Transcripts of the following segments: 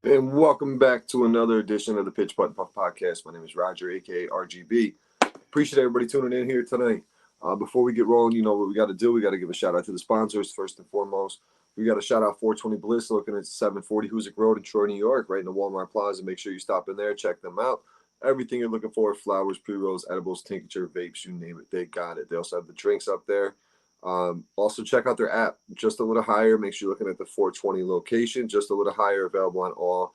And welcome back to another edition of the Pitch Putt and Puff Podcast. My name is Roger, aka RGB. Appreciate everybody tuning in here tonight. Before we get rolling, you know what we got to do. We got to give a shout out to the sponsors first and foremost. We got to shout out 420 Bliss, looking at 740 Hoosick Road in Troy, New York, right in the Walmart Plaza. Make sure you stop in there, check them out. Everything you're looking for: flowers, pre-rolls, edibles, tincture, vapes, you name it, they got it. They also have the drinks up there. Also, check out their app, just a little higher. Make sure you're looking at the 420 location, just a little higher, available on all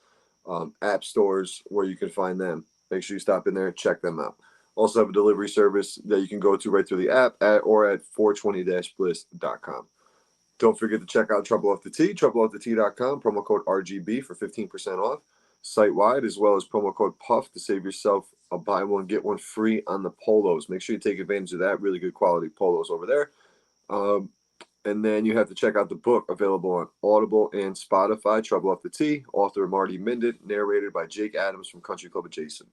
app stores where you can find them. Make sure you stop in there and check them out. Also have a delivery service that you can go to right through the app or at 420-bliss.com. Don't forget to check out Trouble Off the Tee, troubleoffthetea.com, promo code RGB for 15% off site wide, as well as promo code PUFF to save yourself a buy one, get one free on the polos. Make sure you take advantage of that. Really good quality polos over there. Um, and then you have to check out the book available on Audible and Spotify, Trouble Off the Tee, author Marty Minden, narrated by Jake Adams from Country Club Adjacent.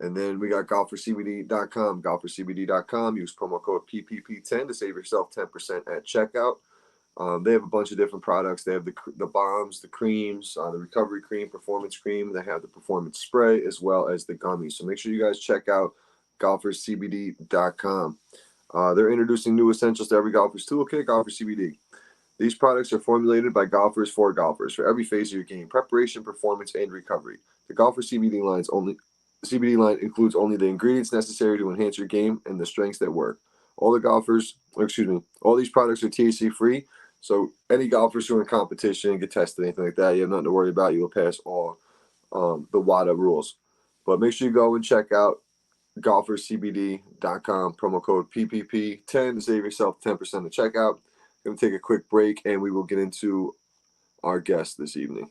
And then we got golfercbd.com, golfercbd.com. Use promo code PPP10 to save yourself 10% at checkout. They have a bunch of different products. They have the bombs, the creams, the recovery cream, performance cream. They have the performance spray as well as the gummies. So make sure you guys check out golfercbd.com. They're introducing new essentials to every golfer's toolkit, Golfer CBD. These products are formulated by golfers for golfers for every phase of your game: preparation, performance, and recovery. The Golfer CBD line includes only the ingredients necessary to enhance your game and the strengths that work. All these products are THC free, so any golfers who are in competition, get tested, anything like that, you have nothing to worry about. You will pass all the WADA rules. But make sure you go and check out golfercbd.com, promo code PPP10 to save yourself 10% at checkout. Going to take a quick break and we will get into our guest this evening.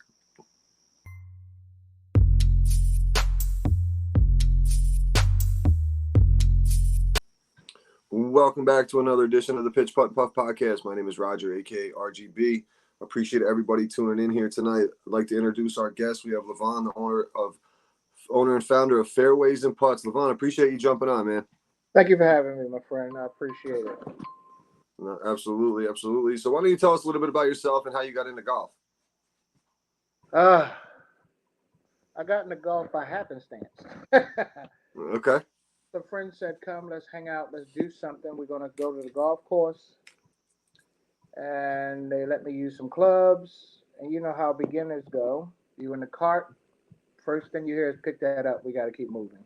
Welcome back to another edition of the Pitch Putt and Puff Podcast. My name is Roger, aka RGB. Appreciate everybody tuning in here tonight. I'd like to introduce our guest. We have Luvon, the owner and founder of Fairways and Putts. Luvon, appreciate you jumping on, man. Thank you for having me, my friend. I appreciate it. No, absolutely, absolutely. So why don't you tell us a little bit about yourself and how you got into golf? I got into golf by happenstance. Okay. The friend said, "Come, let's hang out. Let's do something. We're gonna go to the golf course," and they let me use some clubs. And you know how beginners go. You in the cart. First thing you hear is, "Pick that up. We got to keep moving."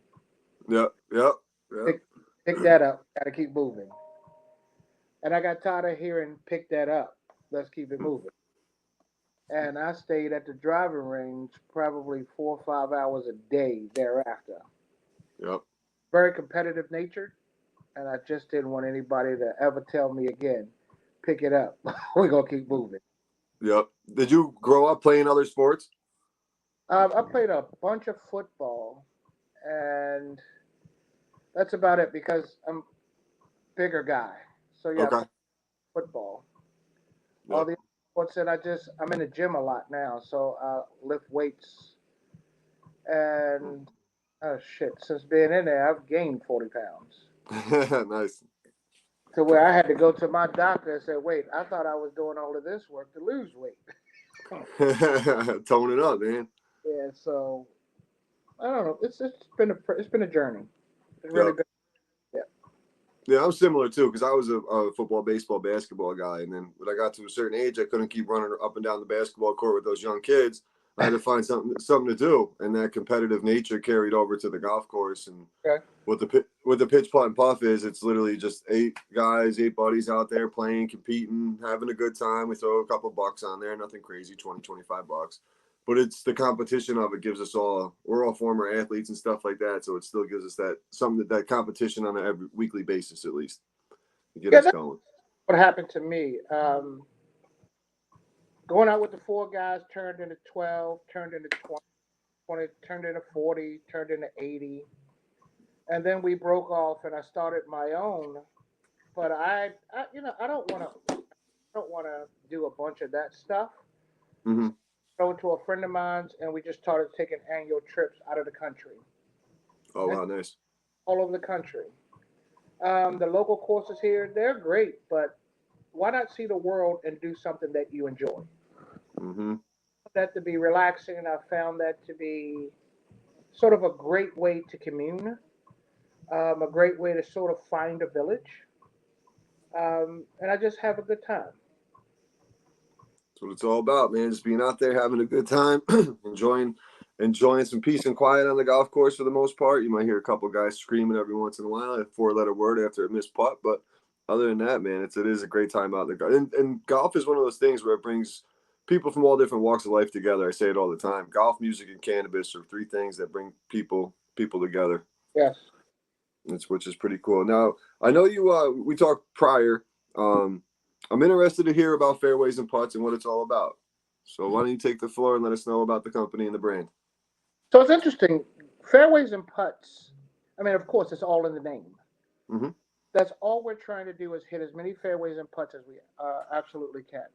Yep. Pick, pick that up. Got to keep moving. And I got tired of hearing, "Pick that up. Let's keep it moving." And I stayed at the driving range probably 4 or 5 hours a day thereafter. Yep. Very competitive nature, and I just didn't want anybody to ever tell me again, "Pick it up. We're gonna keep moving." Yep. Did you grow up playing other sports? I played a bunch of football, and that's about it because I'm a bigger guy. So yeah, I Okay. play football. All Yep. the sports that I'm in the gym a lot now, so I lift weights and oh shit, since being in there, I've gained 40 pounds. Nice. To where I had to go to my doctor and say, "Wait, I thought I was doing all of this work to lose weight." Tone it up, man. Yeah, so I don't know. It's been a journey. It's really Yep. been. Yeah. Yeah, I'm similar too because I was a football, baseball, basketball guy, and then when I got to a certain age, I couldn't keep running up and down the basketball court with those young kids. I had to find something to do, and that competitive nature carried over to the golf course. And Okay. what the pitch putt and puff is, it's literally just 8 guys, 8 buddies out there playing, competing, having a good time. We throw a couple bucks on there, nothing crazy, 20, 25 bucks. But it's the competition of it gives us all, we're all former athletes and stuff like that. So it still gives us that competition on a every weekly basis, at least, to get Yeah, us that's going. what happened to me. Going out with the four guys turned into 12, turned into 20, 20 turned into 40, turned into 80, and then we broke off, and I started my own. But I don't want to do a bunch of that stuff. Mm-hmm. Go to a friend of mine's, and we just started taking annual trips out of the country, Oh, and wow, nice. all over the country. The local courses here, they're great, but why not see the world and do something that you enjoy? Mm-hmm. that to be relaxing, and I found that to be sort of a great way to commune, a great way to sort of find a village, and I just have a good time. That's what it's all about, man. Just being out there, having a good time, enjoying some peace and quiet on the golf course for the most part. You might hear a couple guys screaming every once in a while, a four-letter word after a missed putt, but other than that, man, it is a great time out there. And golf is one of those things where it brings people from all different walks of life together. I say it all the time. Golf, music, and cannabis are three things that bring people together. Yes. Which is pretty cool. Now, I know you. We talked prior. Um, I'm interested to hear about Fairways and Putts and what it's all about. So why don't you take the floor and let us know about the company and the brand? So it's interesting. Fairways and putts. I mean, of course, it's all in the name. Mm-hmm. That's all we're trying to do is hit as many fairways and putts as we absolutely can.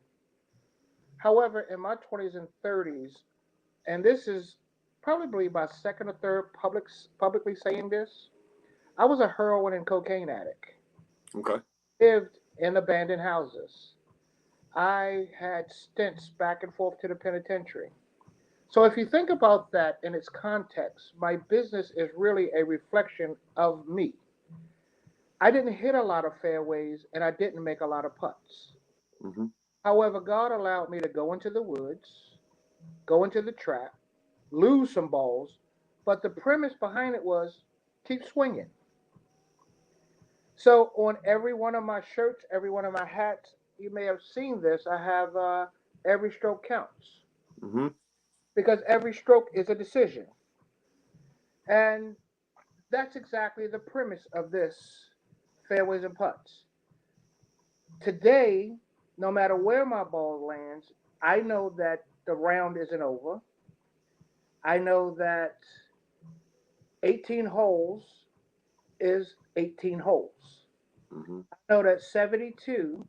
However, in my 20s and 30s, and this is probably my second or third publicly saying this, I was a heroin and cocaine addict. Okay. Lived in abandoned houses. I had stints back and forth to the penitentiary. So if you think about that in its context, my business is really a reflection of me. I didn't hit a lot of fairways and I didn't make a lot of putts. Mm-hmm. However, God allowed me to go into the woods, go into the trap, lose some balls, but the premise behind it was keep swinging. So on every one of my shirts, every one of my hats, you may have seen this. I have every stroke counts Mm-hmm. because every stroke is a decision, and that's exactly the premise of this fairways and putts. Today, no matter where my ball lands, I know that the round isn't over. I know that 18 holes is 18 holes. Mm-hmm. I know that 72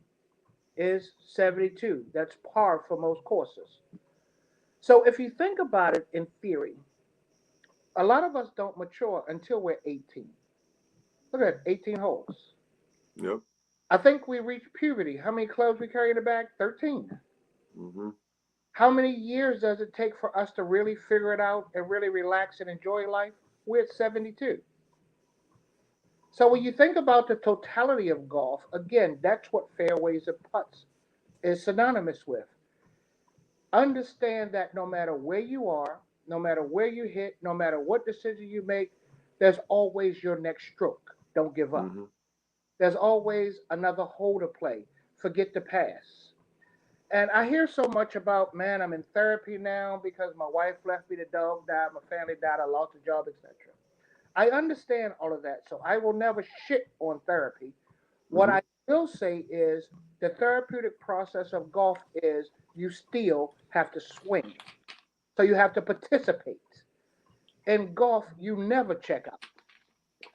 is 72. That's par for most courses. So if you think about it in theory, a lot of us don't mature until we're 18. Look at it, 18 holes. Yep. I think we reach puberty. How many clubs we carry in the bag? 13. Mm-hmm. How many years does it take for us to really figure it out and really relax and enjoy life? We're at 72. So when you think about the totality of golf, again, that's what fairways and putts is synonymous with. Understand that no matter where you are, no matter where you hit, no matter what decision you make, there's always your next stroke. Don't give up. Mm-hmm. There's always another hole to play. Forget the past. And I hear so much about, man, I'm in therapy now because my wife left me, the dog died, my family died, I lost a job, etc. I understand all of that, so I will never shit on therapy. What Mm-hmm. I will say is the therapeutic process of golf is you still have to swing. So you have to participate. In golf, you never check out.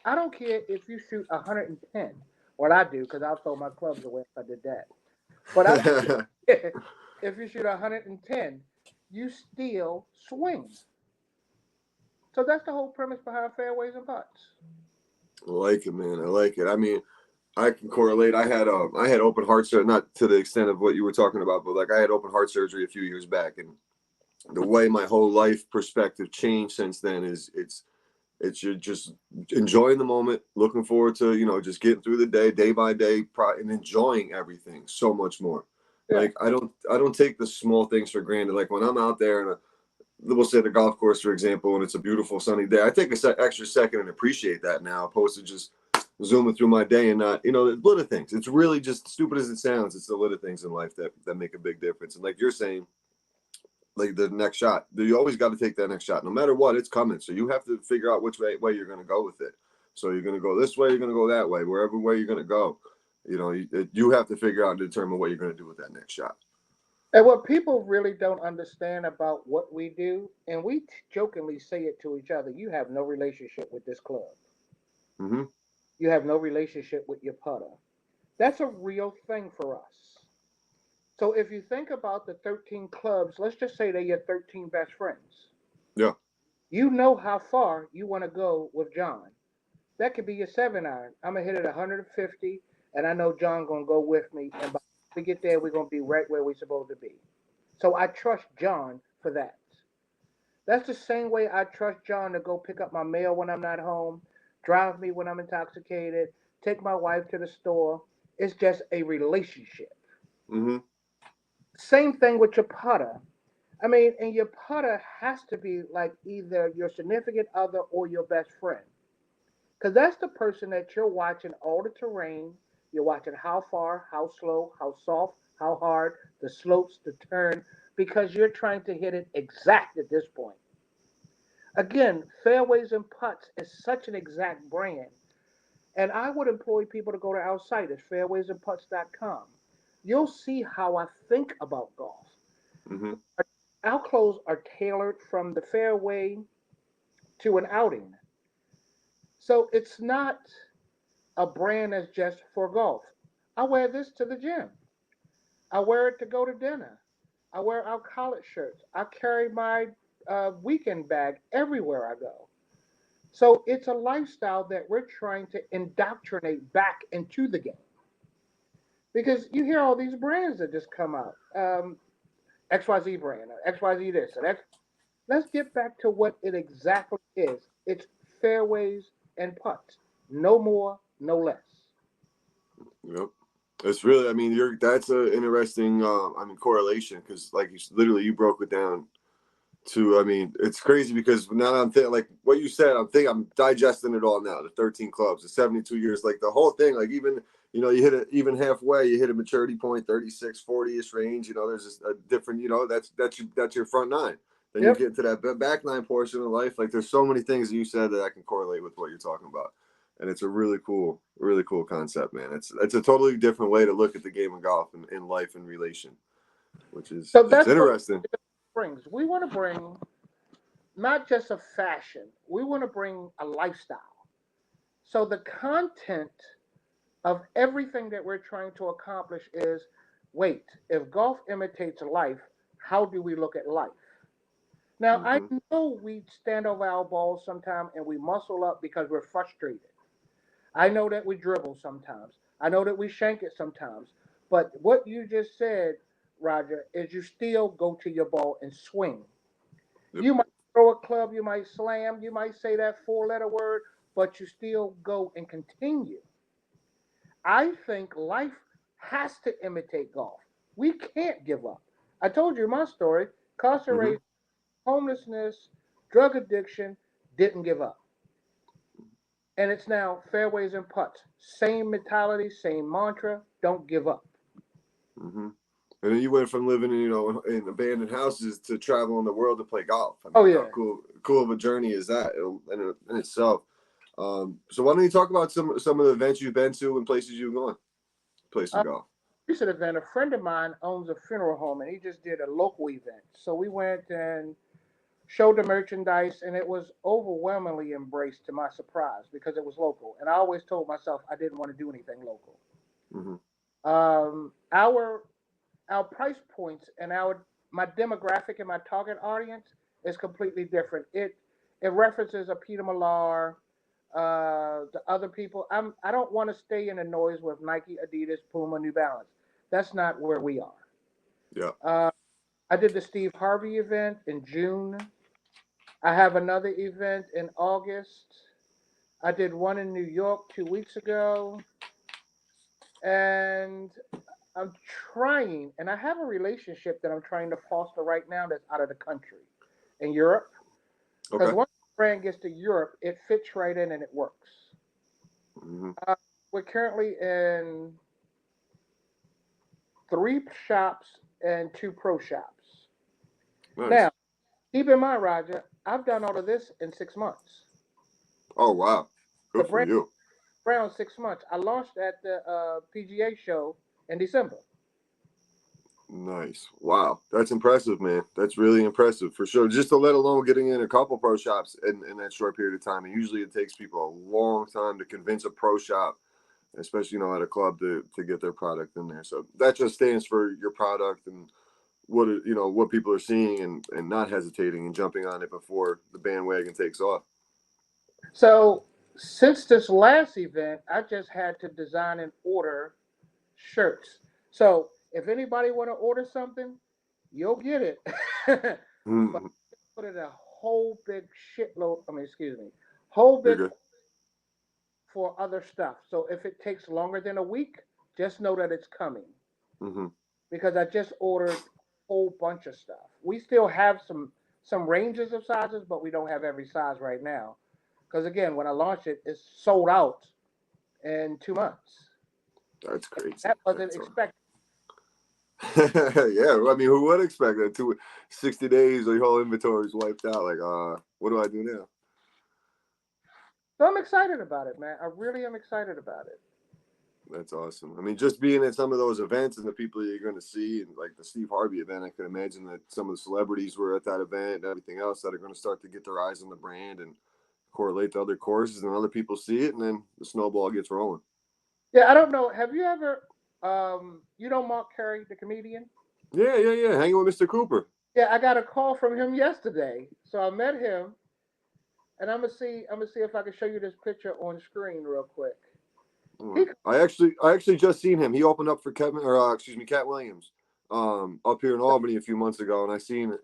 I don't care if you shoot 110. What I do, because I'll throw my clubs away if I did that. But I don't care if you shoot 110, you still swing. So that's the whole premise behind fairways and putts. I like it, man. I like it. I mean, I can correlate. I had open heart surgery, not to the extent of what you were talking about, but like I had open heart surgery a few years back, and the way my whole life perspective changed since then is it's you're just enjoying the moment, looking forward to just getting through the day, day by day, and enjoying everything so much more. Yeah. Like I don't take the small things for granted. Like when I'm out there and we'll say the golf course, for example, and it's a beautiful sunny day, I take a extra second and appreciate that now, opposed to just zooming through my day and not, the little things. It's really just stupid as it sounds. It's the little things in life that make a big difference. And like you're saying, like the next shot, you always got to take that next shot, no matter what, it's coming. So you have to figure out which way you're going to go with it. So you're going to go this way, you're going to go that way, wherever way you're going to go. You have to figure out and determine what you're going to do with that next shot. And what people really don't understand about what we do, and we jokingly say it to each other, you have no relationship with this club. Mm-hmm. You have no relationship with your putter. That's a real thing for us. So if you think about the 13 clubs, let's just say they're your 13 best friends. Yeah. You know how far you want to go with John. That could be your 7 iron. I'm gonna hit it 150, and I know John gonna go with me. And by the time we get there, we're gonna be right where we're supposed to be. So I trust John for that. That's the same way I trust John to go pick up my mail when I'm not home, drive me when I'm intoxicated, take my wife to the store. It's just a relationship. Mm-hmm. Same thing with your putter. I mean, and your putter has to be like either your significant other or your best friend. Because that's the person that you're watching all the terrain. You're watching how far, how slow, how soft, how hard, the slopes, the turn, because you're trying to hit it exact at this point. Again, Fairways and Putts is such an exact brand. And I would employ people to go to our site at fairwaysandputts.com. You'll see how I think about golf. Mm-hmm. Our clothes are tailored from the fairway to an outing. So it's not a brand that's just for golf. I wear this to the gym. I wear it to go to dinner. I wear our college shirts. I carry my weekend bag everywhere I go. So it's a lifestyle that we're trying to indoctrinate back into the game. Because you hear all these brands that just come out. XYZ brand, XYZ this, and X. Let's get back to what it exactly is. It's fairways and putts. No more, no less. Yep. It's really, I mean, that's an interesting, I mean, correlation because, like, literally, you broke it down to, I mean, it's crazy because now I'm thinking, like, what you said, I'm digesting it all now. The 13 clubs, the 72 years, like, the whole thing, like, even, you hit it even halfway, you hit a maturity point, 36, 40-ish range, there's just a different, that's your front nine. Then you Yep. get to that back nine portion of life. Like, there's so many things that you said that I can correlate with what you're talking about. And it's a really cool concept, man. It's a totally different way to look at the game of golf and in life and relation, which is So it's that's what interesting. it brings. We want to bring not just a fashion, we want to bring a lifestyle. So the content of everything that we're trying to accomplish is wait, if golf imitates life, how do we look at life? Now, I Hmm. know we stand over our balls sometimes and we muscle up because we're frustrated. I know that we dribble sometimes. I know that we shank it sometimes. But what you just said, Roger, is you still go to your ball and swing. Yep. You might throw a club, you might slam, you might say that four-letter word, but you still go and continue. I think life has to imitate golf. We can't give up. I told you my story. Hmm. Incarceration, homelessness, drug addiction, didn't give up. And it's now fairways and putts. Same mentality, same mantra. Don't give up. Hmm. And then you went from living, in abandoned houses to traveling the world to play golf. I Oh mean, how yeah. cool of a journey is that in itself? So why don't you talk about some of the events you've been to and places you've gone, play some Uh, golf? Recent event. A friend of mine owns a funeral home, and he just did a local event. So we went and showed the merchandise, and it was overwhelmingly embraced to my surprise because it was local. And I always told myself I didn't want to do anything local. Hmm. Our price points and our my demographic and my target audience is completely different. It references a Peter Millar, the other people. I don't want to stay in the noise with Nike, Adidas, Puma, New Balance. That's not where we are. Yeah. Uh, I did the Steve Harvey event in June. I have another event in August. I did one in New York 2 weeks ago, and I'm trying, and I have a relationship that I'm trying to foster right now that's out of the country in Europe. Because Okay. once the brand gets to Europe, it fits right in and it works. Hmm. Uh, we're currently in three shops and two pro shops. Nice. Now, keep in mind, Roger, I've done all of this in 6 months. Oh wow. The Good for brand you. around 6 months. I launched at the PGA show in December. Nice. Wow. That's impressive, man. That's really impressive for sure. Just to let alone getting in a couple pro shops in that short period of time. And usually it takes people a long time to convince a pro shop, especially, at a club to get their product in there. So that just stands for your product and what people are seeing and not hesitating and jumping on it before the bandwagon takes off. So since this last event, I just had to design and order shirts. So if anybody want to order something, you'll get it. but Mhm. put it a whole big shitload. I mean, excuse me, whole You're big good. for other stuff. So if it takes longer than a week, just know that it's coming Hmm. because I just ordered a whole bunch of stuff. We still have some ranges of sizes, but we don't have every size right now. Because again, when I launched it, it's sold out in 2 months. That's crazy. That wasn't That's all. expected. Yeah, I mean, who would expect that? 60 days, the whole inventory is wiped out. Like, what do I do now? So I'm excited about it, man. I really am excited about it. That's awesome. I mean, just being at some of those events and the people you're going to see, and like the Steve Harvey event, I can imagine that some of the celebrities were at that event and everything else that are going to start to get their eyes on the brand and correlate to other courses, and other people see it, and then the snowball gets rolling. Yeah, I don't know. Have you ever, you know, Mark Curry, the comedian? Yeah, yeah, yeah. Hanging with Mr. Cooper. Yeah, I got a call from him yesterday. So I met him, and I'm gonna see if I can show you this picture on screen real quick. He, I actually just seen him. He opened up for Kevin, or excuse me, Cat Williams, up here in Albany a few months ago, and I seen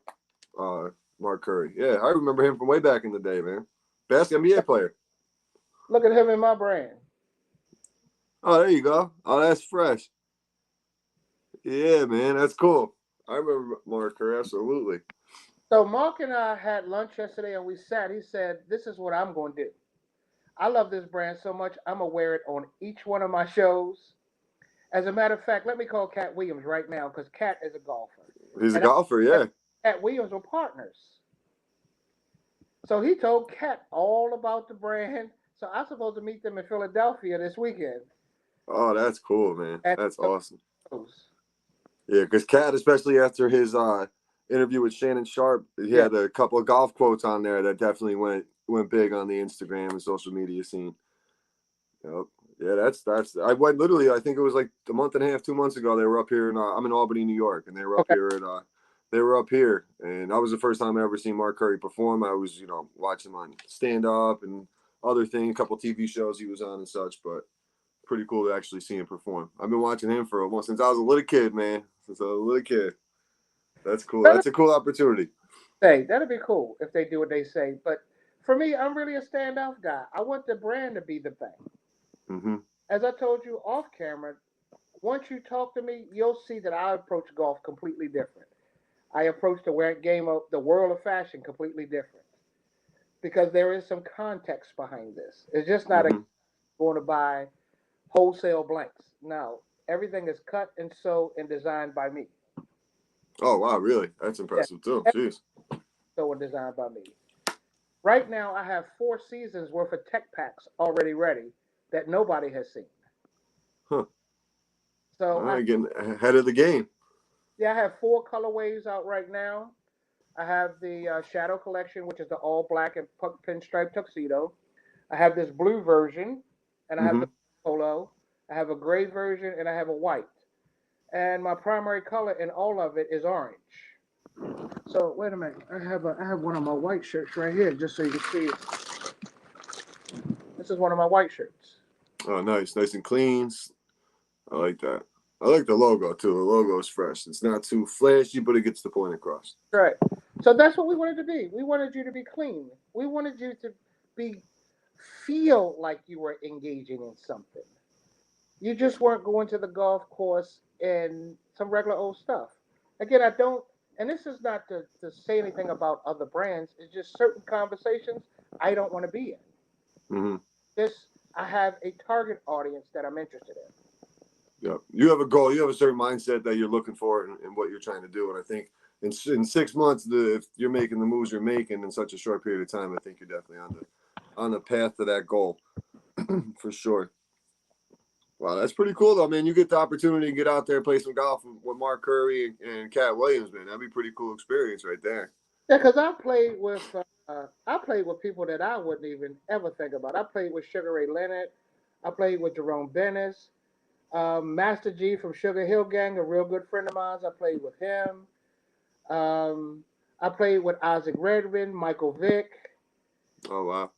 uh Mark Curry. Yeah, I remember him from way back in the day, man. Best NBA player. look at him in my brand. Oh, there you go. Oh, that's fresh. Yeah, man, that's cool. I remember Mark Curry absolutely. So Mark and I had lunch yesterday, and we sat. He said, "This is what I'm going to do. I love this brand so much. I'm gonna wear it on each one of my shows. As a matter of fact, let me call Cat Williams right now because Cat is a golfer, He's a and golfer, yeah. Cat Williams were partners. So he told Cat all about the brand. So I'm supposed to meet them in Philadelphia this weekend. Oh, that's cool, man. At That's the awesome. shows. Yeah, because Cat, especially after his interview with Shannon Sharp, he Yeah. had a couple of golf quotes on there that definitely went big on the Instagram and social media scene. Yep. Yeah, that's. I went literally. I think it was like a month and a half, 2 months ago. They were up here, I'm in Albany, New York, and they were up Okay. here at. They were up here, and that was the first time I ever seen Mark Curry perform. I was, watching him on stand up and other thing, a couple TV shows he was on and such, but pretty cool to actually see him perform. I've been watching him for almost since I was a little kid, man. Since I was a little kid. That's cool. That'd That's a cool opportunity. that'd be cool if they do what they say. But for me, I'm really a standoff guy. I want the brand to be the thing. Mm-hmm. As I told you off camera, once you talk to me, you'll see that I approach golf completely different. I approach the game of the world of fashion completely different because there is some context behind this. It's just not a Mm-hmm. going to buy wholesale blanks. No, everything is cut and sewed and designed by me. Oh wow, really? That's Yeah, impressive too. everything Jeez. sewed and designed by me. Right now, I have 4 seasons worth of tech packs already ready that nobody has seen. Huh. All So right, getting ahead of the game. yeah, I have 4 colorways out right now. I have the Shadow Collection, which is the all black and pinstripe tuxedo. I have this blue version, and I have Mm-hmm. the polo. I have a gray version, and I have a white. And my primary color in all of it is orange. So wait a minute, I have one of my white shirts right here, just so you can see it. This is one of my white shirts. Oh, nice and clean. I like that. I like the logo too. The logo is fresh. It's not too flashy, but it gets the point across. Right. So that's what we wanted to be. We wanted you to be clean. We wanted you to be feel like you were engaging in something. You just weren't going to the golf course and some regular old stuff. Again, I don't, and this is not to say anything about other brands, it's just certain conversations I don't want to be in. Mm-hmm. This, I have a target audience that I'm interested in. Yeah, you have a goal. You have a certain mindset that you're looking for and what you're trying to do. And I think in 6 months, if you're making the moves you're making in such a short period of time, I think you're definitely on the path to that goal for sure. Wow, that's pretty cool though, man. You get the opportunity to get out there and play some golf with Mark Curry and Cat Williams, man. That'd be a pretty cool experience right there. Yeah, because I played with people that I wouldn't even ever think about. I played with Sugar Ray Leonard. I played with Jerome Bennis. Master G from Sugar Hill Gang, a real good friend of mine. I played with him. Um, I played with Isaac Redman, Michael Vick. Oh wow.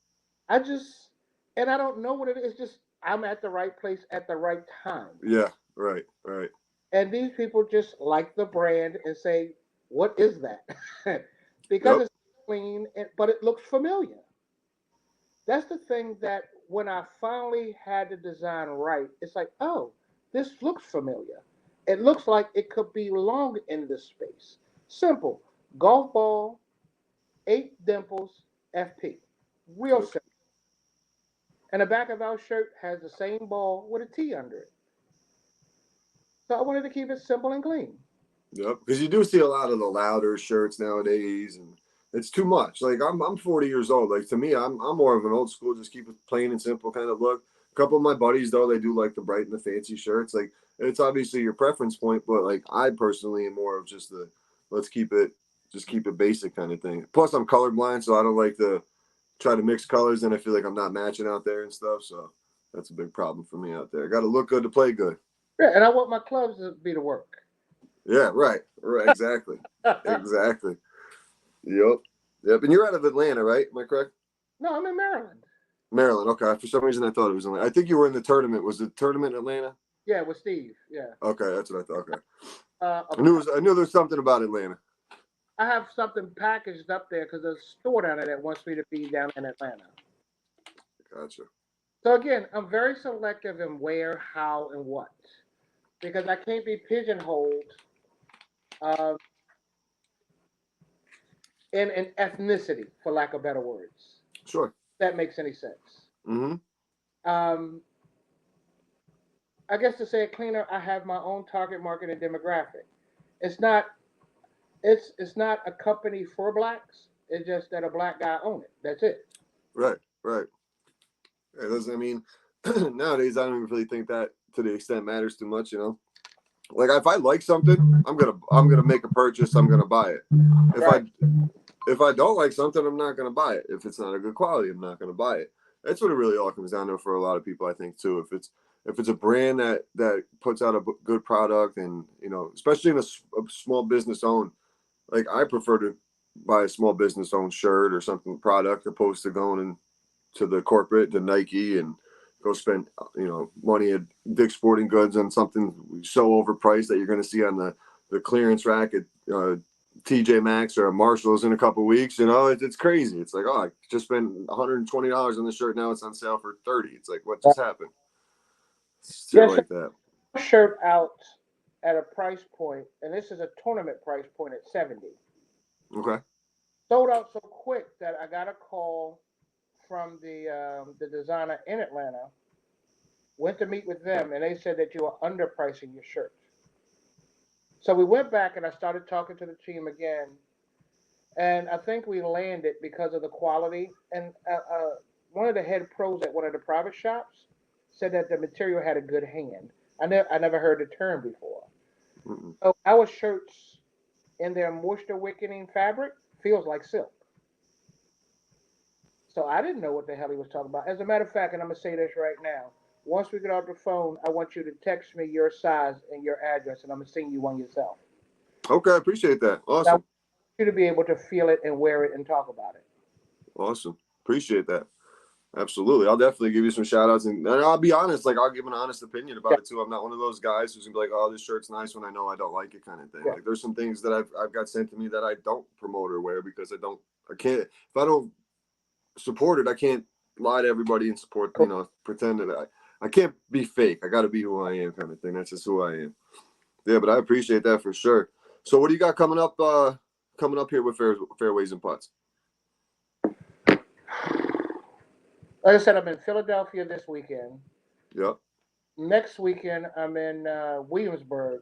I just, and I don't know what it is. Just I'm at the right place at the right time. Yeah. Right. Right. And these people just like the brand and say, "What is that?" because Yep. it's clean, but it looks familiar. That's the thing that when I finally had the design right, it's like, oh, this looks familiar. It looks like it could belong in this space. Simple. Golf ball, 8 dimples, FP. Real Yep. simple. And the back of our shirt has the same ball with a T under it. So I wanted to keep it simple and clean. Yep. Because you do see a lot of the louder shirts nowadays, and it's too much. Like I'm 40 years old. Like to me, I'm more of an old school, just keep it plain and simple kind of look. A couple of my buddies though, they do like the bright and the fancy shirts. Like it's obviously your preference point, but like I personally am more of just the let's keep it just keep it basic kind of thing. Plus I'm colorblind, so I don't like to try to mix colors, and I feel like I'm not matching out there and stuff. So that's a big problem for me out there. I got to look good to play good. Yeah, and I want my clubs to be to work. Yeah, right. Right, exactly. Exactly. Yep. Yep. And you're out of Atlanta, right? Am I correct? No, I'm in Maryland. Maryland. Okay. For some reason, I thought it was Atlanta. I think you were in the tournament. Was the tournament in Atlanta? Yeah, with Steve. Yeah. Okay, that's what I thought. Okay. Uh, I knew there was something about Atlanta. I have something packaged up there because there's a store down there that wants me to be down in Atlanta. Gotcha. So again, I'm very selective in where, how, and what because I can't be pigeonholed um, in an ethnicity, for lack of better words. Sure. If that makes any sense. Mm-hmm. Um, I guess to say it cleaner, I have my own target market and demographic. It's not it's not a company for blacks. It's just that a black guy own it. That's it. Right. Right. It doesn't. I mean, nowadays I don't even really think that to the extent matters too much. You know, like if I like something, I'm gonna make a purchase. I'm gonna buy it. If Right. I if I don't like something, I'm not gonna buy it. If it's not a good quality, I'm not gonna buy it. That's what it really all comes down to for a lot of people, I think, too. If it's a brand that puts out a good product, and you know, especially in a small business owned, like I prefer to buy a small business owned shirt or something product opposed to going to the corporate, to Nike, and go spend money at Dick's Sporting Goods on something so overpriced that you're going to see on the clearance rack at TJ Maxx or Marshalls in a couple of weeks. You know, it's crazy. It's like, oh, I just spent $120 on the shirt. Now it's on sale for $30. It's like, what just happened? Shit Yes, like that. shirt out at a price point, and this is a tournament price point at 70. Okay. Sold out so quick that I got a call from the designer in Atlanta. Went to meet with them, and they said that you are underpricing your shirt. So we went back, and I started talking to the team again, and I think we landed because of the quality. And one of the head pros at one of the private shops said that the material had a good hand. I never heard the term before. Mm-mm. So our shirts in their moisture wicking fabric feels like silk. So I didn't know what the hell he was talking about. As a matter of fact, and I'm gonna say this right now. Once we get off the phone, I want you to text me your size and your address, and I'm gonna send you one yourself. Okay, I appreciate that. I want Awesome. you to be able to feel it and wear it and talk about it. Awesome. Appreciate that. Absolutely. I'll definitely give you some shout outs, and I'll be honest, like I'll give an honest opinion about Yeah, it too. I'm not one of those guys who's gonna be like, oh, this shirt's nice when I know I don't like it kind of thing. yeah. Like there's some things that I've got sent to me that I don't promote or wear because I can't if I don't support it, I can't lie to everybody and support, Cool. pretend that I can't be fake. I gotta be who I am kind of thing. That's just who I am. Yeah, but I appreciate that for sure. So what do you got coming up here with Fairways and Putts? Like I said, I'm in Philadelphia this weekend. Yep. Next weekend, I'm in Williamsburg.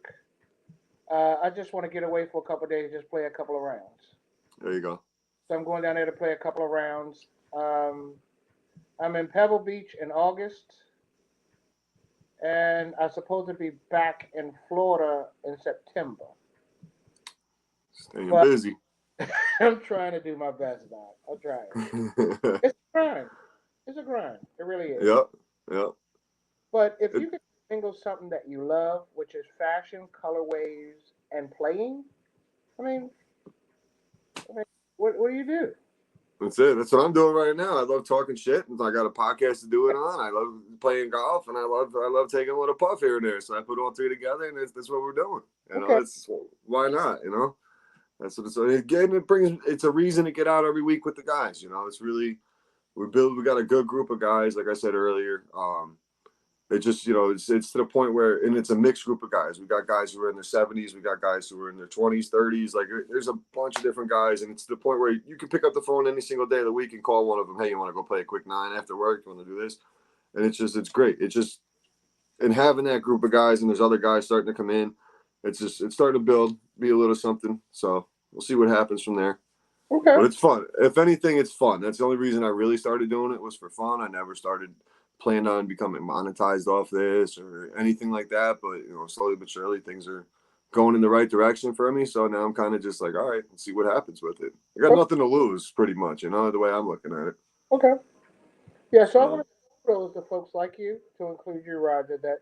I just want to get away for a couple of days, just play a couple of rounds. There you go. So I'm going down there to play a couple of rounds. I'm in Pebble Beach in August, and I'm supposed to be back in Florida in September. Staying But busy. I'm trying to do my best, Doc. I'm trying. It's a grind. It's a grind. It really is. Yep. Yep. But if It, you can single something that you love, which is fashion, colorways, and playing, I mean, I mean, what do you do? that's it. That's what I'm doing right now. I love talking shit, and I got a podcast to do it on. I love playing golf, and I love taking a little puff here and there. So I put all three together, and that's what we're doing. You know, Okay. it's why not? You know. That's what it's again. It's a reason to get out every week with the guys. It's really we got a good group of guys. Like I said earlier, it just it's to the point where, and it's a mixed group of guys. We got guys who are in their 70s. We got guys who are in their 20s, 30s. Like there's a bunch of different guys, and it's to the point where you can pick up the phone any single day of the week and call one of them. Hey, you want to go play a quick 9 after work? You want to do this? And it's great. And having that group of guys, and there's other guys starting to come in. It's starting to be a little something. So we'll see what happens from there. Okay. But it's fun. If anything, it's fun. That's the only reason I really started doing it, was for fun. I never planned on becoming monetized off this or anything like that. But slowly but surely things are going in the right direction for me. So now I'm kind of just like, all right, let's see what happens with it. I got nothing to lose, pretty much. The way I'm looking at it. Okay. Yeah. So I want to those to folks like you, to include you, Roger, that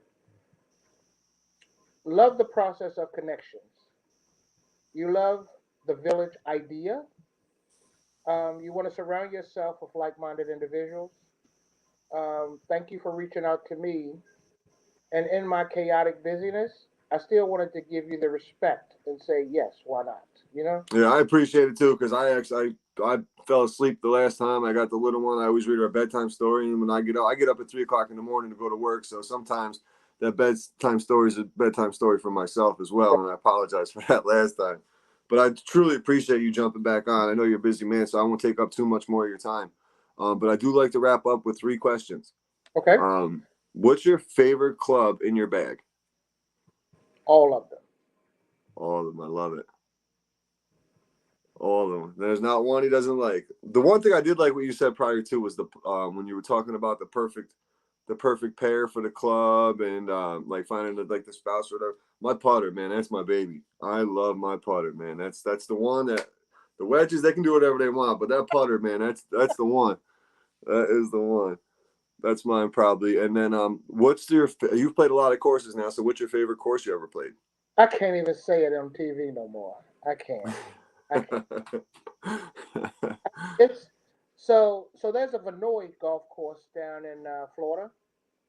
love the process of connections. You love the village idea. You want to surround yourself with like-minded individuals. Thank you for reaching out to me. And in my chaotic busyness, I still wanted to give you the respect and say yes. Why not? You know? Yeah, I appreciate it too, because I fell asleep the last time I got the little one. I always read her a bedtime story, and when I get up at 3 o'clock in the morning to go to work. So sometimes that bedtime story is a bedtime story for myself as well, and I apologize for that last time. But I truly appreciate you jumping back on. I know you're a busy man, so I won't take up too much more of your time. But I do like to wrap up with 3 questions. Okay. What's your favorite club in your bag? All of them. All of them. I love it. All of them. There's not one he doesn't like. The one thing I did like what you said prior to was the when you were talking about the perfect pair for the club, and like finding the spouse or whatever. My putter, man, that's my baby. I love my putter, man. That's the one. That the wedges, they can do whatever they want, but that putter, man, that's the one. That is the one. That's mine probably. And then you've played a lot of courses now, so what's your favorite course you ever played? I can't even say it on TV no more. I can't. I can't. It's so there's a Vinoy golf course down in Florida.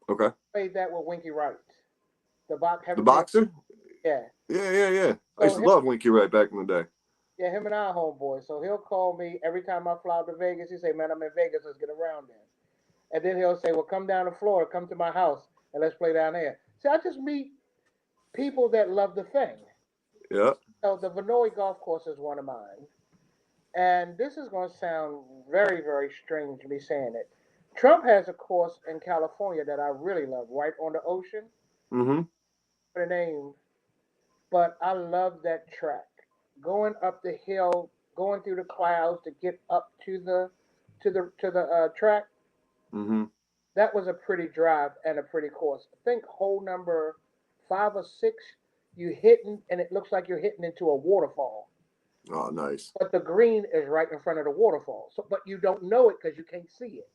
Okay. Played that with Winky Wright. The box. Have The you played? boxer? Yeah. Yeah. I used So to him, love Winky Wright back in the day. yeah, him and I are homeboys. So he'll call me every time I fly out to Vegas. He say, "Man, I'm in Vegas. Let's get around there." And then he'll say, "Well, come down to Florida. Come to my house and let's play down there." See, I just meet people that love the thing. Yeah. So the Vinoy golf course is one of mine. And this is going to sound very, very strange me saying it. Trump has a course in California that I really love, right on the ocean. Mm-hmm. The name, but I love that track. Going up the hill, going through the clouds to get up to the track. Mm-hmm. That was a pretty drive and a pretty course. I think hole number 5 or 6, you hitting, and it looks like you're hitting into a waterfall. Oh, nice. But the green is right in front of the waterfall. So, but you don't know it because you can't see it.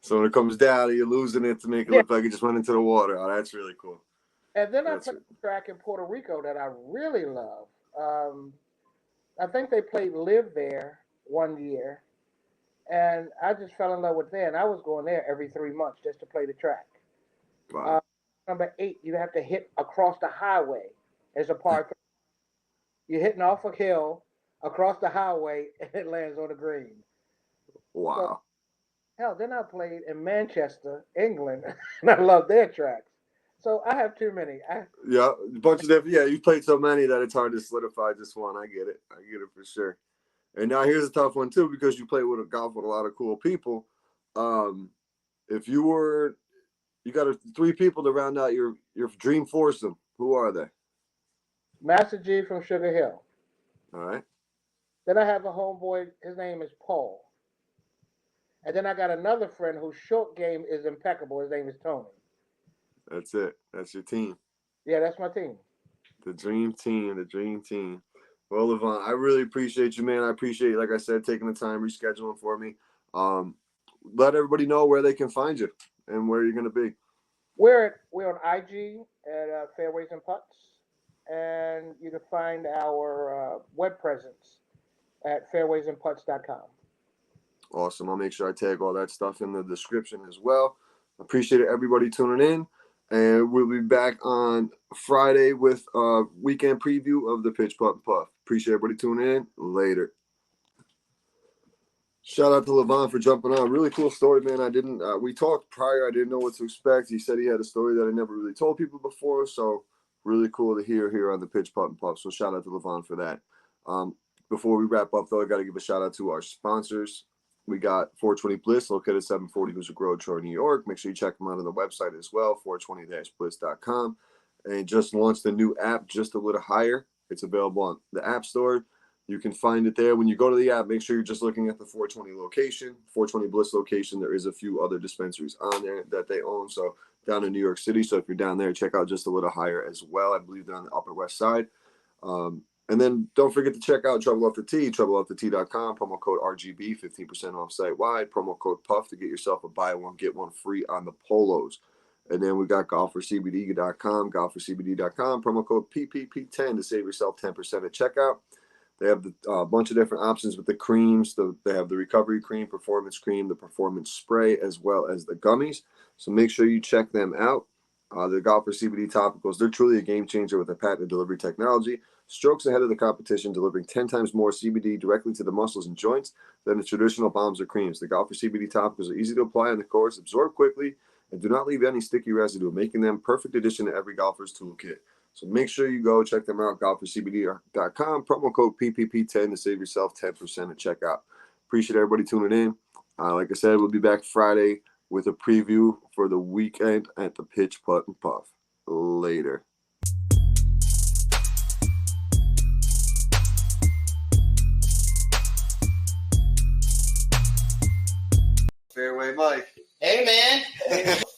So when it comes down, you're losing it to make it Yeah. look like it just went into the water. Oh, that's really cool. And then I That's played it. a track in Puerto Rico that I really love. Um, I think they played Live there one year, and I just fell in love with that. And I was going there every 3 months just to play the track. Uh, Wow. number 8, you have to hit across the highway as a par 3. You're hitting off a hill across the highway, and it lands on the green. So Wow. hell, then I played in Manchester, England, and I love their tracks. So I have too many. Yeah, a bunch of different. Yeah, you played so many that it's hard to solidify just one. I get it. I get it for sure. And now here's a tough one too, because you play with a golf with a lot of cool people. Um, if you got 3 people to round out your dream foursome, who are they? Master G from Sugar Hill. All right. Then I have a homeboy. His name is Paul. And then I got another friend whose short game is impeccable. His name is Tony. That's it. That's your team. Yeah, that's my team. The dream team. The dream team. Well, Luvon, I really appreciate you, man. I appreciate, like I said, taking the time, rescheduling for me. Um, Let everybody know where they can find you and where you're going to be. We're on IG at Fairways and Putts, and you can find our web presence at fairwaysandputts.com. Awesome. I'll make sure I tag all that stuff in the description as well. Appreciate everybody tuning in. And we'll be back on Friday with a weekend preview of the Pitch Putt and Puff. Appreciate everybody tuning in. Later. Shout out to Luvon for jumping on. Really cool story, man. We talked prior. I didn't know what to expect. He said he had a story that I never really told people before. So really cool to hear here on the Pitch Putt and Puff. So shout out to Luvon for that. Before we wrap up, though, I got to give a shout out to our sponsors. We got 420 Bliss, located at 740 Hoosick Road, Troy, New York. Make sure you check them out on the website as well, 420-bliss.com. And just launched the new app, Just a Little Higher. It's available on the App Store. You can find it there. When you go to the app, make sure you're just looking at the 420 location, 420 Bliss location. There is a few other dispensaries on there that they own. So down in New York City. So if you're down there, check out Just a Little Higher as well. I believe they're on the Upper West Side. And then don't forget to check out Trouble Off the Tee, troubleoffthetea.com, promo code RGB, 15% off site-wide, promo code PUFF to get yourself a buy one, get one free on the polos. And then we got golfercbd.com, golfercbd.com, promo code PPP10 to save yourself 10% at checkout. They have a bunch of different options with the creams. They have the recovery cream, performance cream, the performance spray, as well as the gummies. So make sure you check them out. The Golfer CBD topicals, they're truly a game changer with their patented delivery technology. Strokes ahead of the competition, delivering 10 times more CBD directly to the muscles and joints than the traditional balms or creams. The Golfer CBD topicals are easy to apply on the course, absorb quickly, and do not leave any sticky residue, making them perfect addition to every golfer's toolkit. So make sure you go check them out, golfercbd.com, promo code PPP10 to save yourself 10% at checkout. Appreciate everybody tuning in. Like I said, we'll be back Friday with a preview for the weekend at the Pitch Putt and Puff. Later. Fairway Mike. Hey, man.